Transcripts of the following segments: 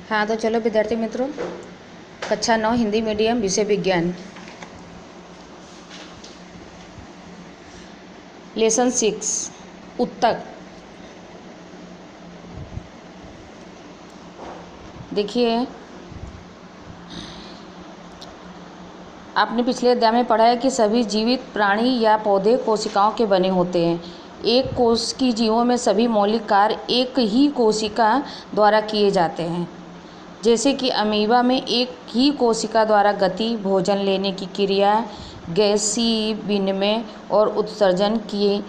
हाँ, तो चलो विद्यार्थी मित्रों, कक्षा 9 हिंदी मीडियम विषय विज्ञान, लेसन 6 उत्तक। देखिए, आपने पिछले अध्याय में पढ़ा है कि सभी जीवित प्राणी या पौधे कोशिकाओं के बने होते हैं। एक कोश की जीवों में सभी मौलिक कार्य एक ही कोशिका द्वारा किए जाते हैं। जैसे कि अमीबा में एक ही कोशिका द्वारा गति, भोजन लेने की क्रिया, गैसीय विनिमय और उत्सर्जन क्रिया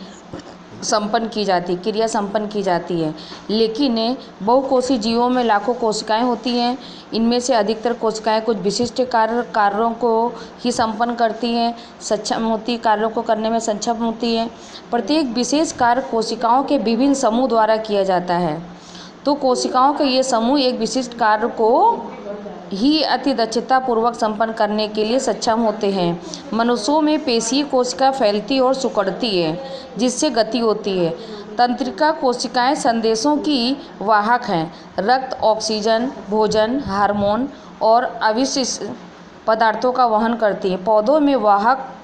संपन्न की जाती है। लेकिन बहुकोषीय जीवों में लाखों कोशिकाएं होती हैं। इनमें से अधिकतर कोशिकाएं कुछ विशिष्ट कार्यों को ही संपन्न करती हैं, कार्यों को करने में सक्षम होती हैं। प्रत्येक विशेष कार्य कोशिकाओं के विभिन्न समूह द्वारा किया जाता है। तो कोशिकाओं के ये समूह एक विशिष्ट कार्य को ही अति दक्षता पूर्वक संपन्न करने के लिए सक्षम होते हैं। मनुष्यों में पेशीय कोशिका फैलती और सिकुड़ती है, जिससे गति होती है। तंत्रिका कोशिकाएं संदेशों की वाहक हैं। रक्त, ऑक्सीजन, भोजन, हार्मोन और अविशिष्ट पदार्थों का वहन करती हैं। पौधों में वाहक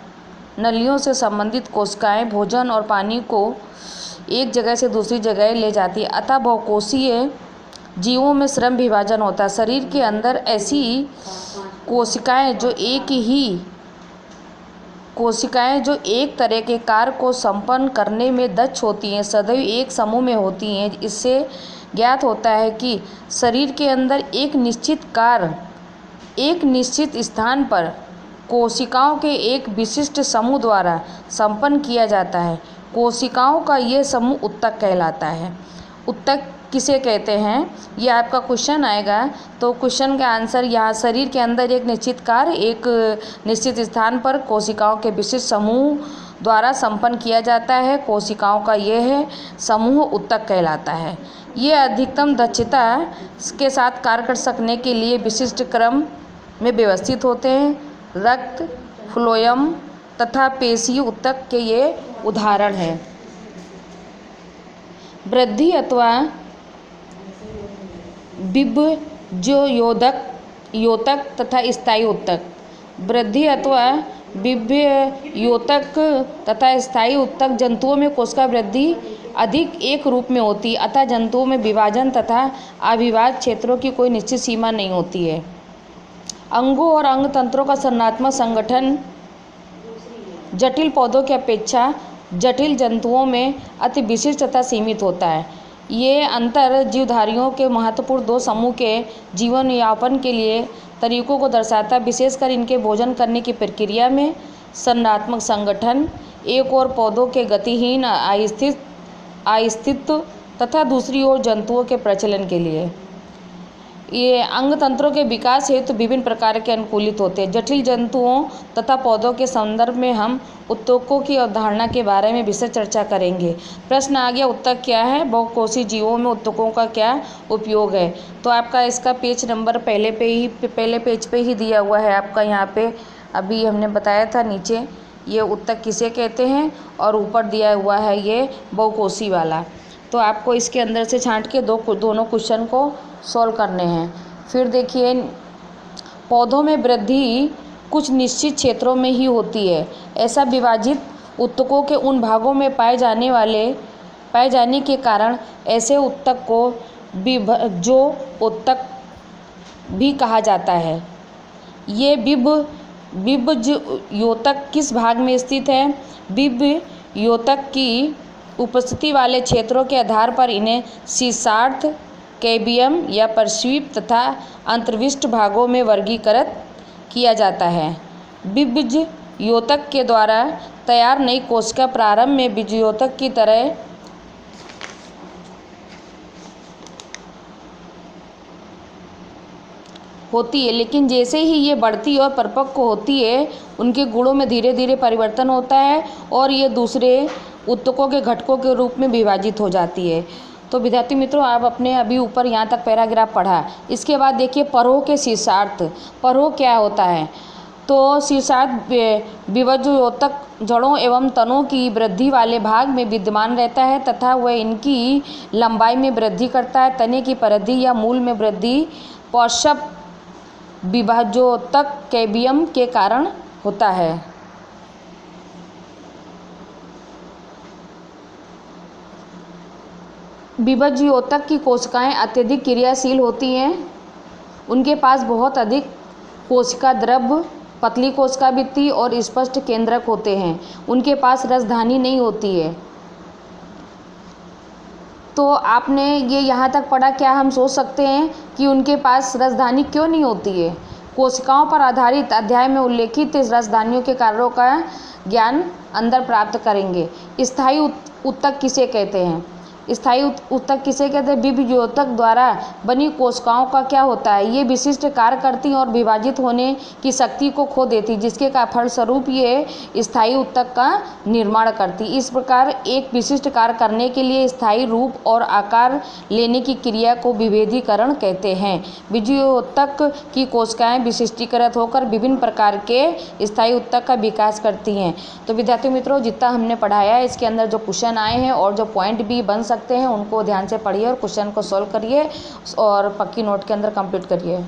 नलियों से संबंधित कोशिकाएं भोजन और पानी को एक जगह से दूसरी जगह ले जाती है। अतः बहुकोषीय जीवों में श्रम विभाजन होता है। शरीर के अंदर ऐसी कोशिकाएं जो एक तरह के कार्य को संपन्न करने में दक्ष होती हैं, सदैव एक समूह में होती हैं। इससे ज्ञात होता है कि शरीर के अंदर एक निश्चित कार्य एक निश्चित स्थान पर कोशिकाओं के एक विशिष्ट समूह द्वारा संपन्न किया जाता है। कोशिकाओं का यह समूह उत्तक कहलाता है। उत्तक किसे कहते हैं, ये आपका क्वेश्चन आएगा। तो क्वेश्चन का आंसर यहाँ शरीर के अंदर एक निश्चित कार्य एक निश्चित स्थान पर कोशिकाओं के विशिष्ट समूह द्वारा संपन्न किया जाता है। कोशिकाओं का यह समूह उत्तक कहलाता है। ये अधिकतम दक्षता के साथ कार्य कर सकने के लिए विशिष्ट क्रम में व्यवस्थित होते हैं। रक्त, फ्लोएम तथा पेशीय उत्तक के ये उदाहरण हैं। वृद्धि अथवा योतक तथा स्थायी उत्तक। वृद्धि अथवा योतक तथा स्थायी उत्तक जंतुओं में कोशिका वृद्धि अधिक एक रूप में होती है। अतः जंतुओं में विभाजन तथा अविभाज्य क्षेत्रों की कोई निश्चित सीमा नहीं होती है। अंगों और अंग तंत्रों का संरचनात्मक संगठन जटिल पौधों की अपेक्षा जटिल जंतुओं में अति विशिष्ट तथा सीमित होता है। ये अंतर जीवधारियों के महत्वपूर्ण दो समूह के जीवन यापन के लिए तरीकों को दर्शाता है। विशेषकर इनके भोजन करने की प्रक्रिया में संरचनात्मक संगठन, एक ओर पौधों के गतिहीन अस्तित्व तथा दूसरी ओर जंतुओं के प्रचलन के लिए ये अंग तंत्रों के विकास हेतु विभिन्न प्रकार के अनुकूलित होते हैं। जटिल जंतुओं तथा पौधों के संदर्भ में हम उत्तकों की अवधारणा के बारे में विशेष चर्चा करेंगे। प्रश्न आ गया, उत्तक क्या है? बहुकोषीय जीवों में उत्तकों का क्या उपयोग है? तो आपका इसका पेज नंबर पहले पेज पे ही दिया हुआ है आपका। यहाँ पे अभी हमने बताया था नीचे ये उत्तक किसे कहते हैं और ऊपर दिया हुआ है ये बहुकोषीय वाला। तो आपको इसके अंदर से छांट के दोनों क्वेश्चन को सॉल्व करने हैं। फिर देखिए, पौधों में वृद्धि कुछ निश्चित क्षेत्रों में ही होती है। ऐसा विभाजित उत्तकों के उन भागों में पाए जाने के कारण ऐसे उत्तक को जो उत्तक भी कहा जाता है। ये बिब्ब योतक किस भाग में स्थित है? बिब्ब योतक की उपस्थिति वाले क्षेत्रों के आधार पर इन्हें शीर्षार्थ, कैबियम या पार्श्विक तथा अंतर्विष्ट भागों में वर्गीकृत किया जाता है। बीज योतक के द्वारा तैयार नई कोशिका प्रारंभ में बीज योतक की तरह होती है, लेकिन जैसे ही ये बढ़ती और परिपक्व होती है उनके गुणों में धीरे धीरे परिवर्तन होता है और ये दूसरे उत्तकों के घटकों के रूप में विभाजित हो जाती है। तो विद्यार्थी मित्रों, आप अपने अभी ऊपर यहाँ तक पैराग्राफ पढ़ा। इसके बाद देखिए परोह के शीर्षार्थ। परोह क्या होता है? तो शीर्षार्थ विभज्योतक जड़ों एवं तनों की वृद्धि वाले भाग में विद्यमान रहता है तथा वह इनकी लंबाई में वृद्धि करता है। तने की परिधि या मूल में वृद्धि पौष्प विभज्योतक कैम्बियम के कारण होता है। विभज्योतक की कोशिकाएं अत्यधिक क्रियाशील होती हैं। उनके पास बहुत अधिक कोशिका द्रव्य, पतली कोशिका भित्ति और स्पष्ट केंद्रक होते हैं। उनके पास रसधानी नहीं होती है। तो आपने ये यहाँ तक पढ़ा, क्या हम सोच सकते हैं कि उनके पास रसधानी क्यों नहीं होती है? कोशिकाओं पर आधारित अध्याय में उल्लेखित इस रसधानियों के कार्यों का ज्ञान अंदर प्राप्त करेंगे। स्थायी ऊतक किसे कहते हैं? स्थायी ऊतक किसे कहते हैं? विभज्योतक द्वारा बनी कोशिकाओं का क्या होता है? ये विशिष्ट कार्य करती और विभाजित होने की शक्ति को खो देती, जिसके फलस्वरूप ये स्थायी ऊतक का निर्माण करती। इस प्रकार एक विशिष्ट कार्य करने के लिए स्थायी रूप और आकार लेने की क्रिया को विभेदीकरण कहते हैं। विभज्योतक की कोशिकाएं विशिष्टीकृत होकर विभिन्न प्रकार के स्थायी ऊतक का विकास करती हैं। तो विद्यार्थी मित्रों, जितना हमने पढ़ाया है इसके अंदर जो क्वेश्चन आए हैं और जो पॉइंट भी बन सकते हैं उनको ध्यान से पढ़िए और क्वेश्चन को सॉल्व करिए और पक्की नोट के अंदर कंप्लीट करिए।